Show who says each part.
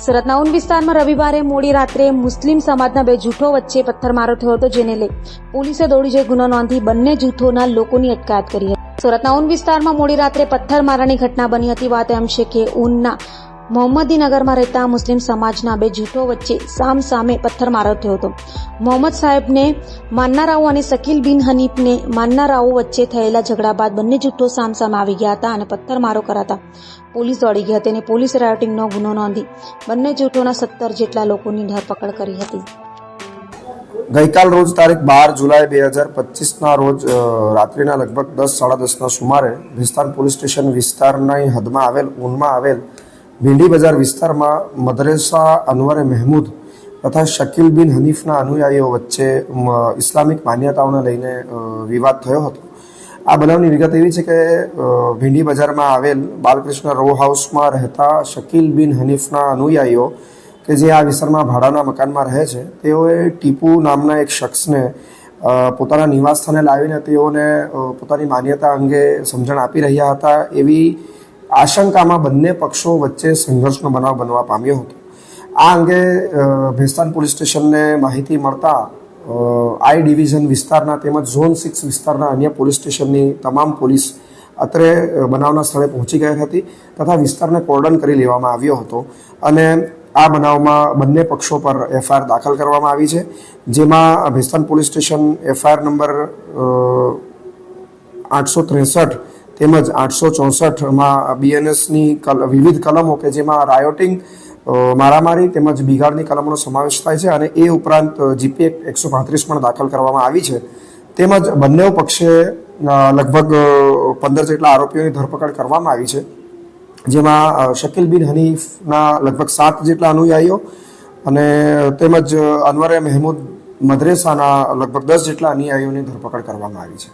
Speaker 1: સુરતના ઉન વિસ્તારમાં રવિવારે મોડી રાત્રે મુસ્લિમ સમાજના બે જૂથો વચ્ચે પથ્થરમારો થયો હતો, જેને લઈ પોલીસે દોડી જઈ ગુનો નોંધી બંને જૂથોના લોકોની અટકાયત કરી હતી। સુરતના ઉન વિસ્તારમાં મોડી રાત્રે પથ્થરમારાની ઘટના બની હતી। વાત એમ છે કે ઉનના મોહમ્મદીનગરમાં રહેતા મુસ્લિમ સમાજના બે જૂથો વચ્ચે સામસામે પથ્થરમારો થયો હતો। મોહમ્મદ સાહેબને માનનારાઓ અને શકીલ બિન હનીફને માનનારાઓ વચ્ચે થયેલા ઝઘડા બાદ બંને જૂથો સામસામે આવી ગયા હતા અને પથ્થરમારો કરાતા પોલીસ દોડી ગઈ હતી અને પોલીસ રાયોટિંગનો ગુનો નોંધી બંને જૂથોના 17 જેટલા લોકોની ધરપકડ કરી હતી।
Speaker 2: ગઈકાલ રોજ તારીખ 12 જુલાઈ 2025ના રોજ રાત્રિના લગભગ 10-10:30ના સુમારે ભિસ્તાન પોલીસ સ્ટેશન વિસ્તારની હદમાં આવેલ ઉનમાં આવેલ ભીંડી બજાર વિસ્તારમાં મદરેસા અનવરે મહેમૂદ તથા શકીલ બિન હનીફના અનુયાયીઓ વચ્ચે ઇસ્લામિક માન્યતાઓને લઈને વિવાદ થયો હતો। આ બનાવની વિગત એવી છે કે ભીંડી બજારમાં આવેલ બાલકૃષ્ણ રો હાઉસમાં રહેતા શકીલ બિન હનીફના અનુયાયીઓ કે જે આ વિસ્તારમાં ભાડાના મકાનમાં રહે છે, તેઓએ ટીપુ નામના એક શખ્સને પોતાના નિવાસ સ્થાને લાવીને તેઓને પોતાની માન્યતા અંગે સમજણ આપી રહ્યા હતા। એવી આશંકામાં બંને પક્ષો વચ્ચે સંઘર્ષનો બનાવ બનવા પામ્યો હતો। આ અંગે ભેસ્તાન પોલીસ સ્ટેશનને માહિતી મળતા આઈ ડિવિઝન વિસ્તારના તેમજ ઝોન 6 વિસ્તારના અન્ય પોલીસ સ્ટેશનની તમામ પોલીસ અત્રે બનાવના સ્થળે પહોંચી ગઈ હતી તથા વિસ્તારને કોર્ડન કરી લેવામાં આવ્યો હતો અને આ બનાવમાં બંને પક્ષો પર એફઆઈઆર દાખલ કરવામાં આવી છે, જેમાં Bhestan police station FIR number 863 તેમજ 864માં બીએનએસની વિવિધ કલમો કે જેમાં રાયોટિંગ, મારામારી તેમજ બિગાડની કલમોનો સમાવેશ થાય છે અને એ ઉપરાંત જીપી એક્ટ 135 પણ દાખલ કરવામાં આવી છે। તેમજ બંને પક્ષે લગભગ 15 જેટલા આરોપીઓની ધરપકડ કરવામાં આવી છે, જેમાં શકીલ બિન હનીફના લગભગ 7 જેટલા અનુયાયીઓ અને તેમજ અનવરે મહેમૂદ મદરેસાના લગભગ 10 જેટલા અનુયાયીઓની ધરપકડ કરવામાં આવી છે।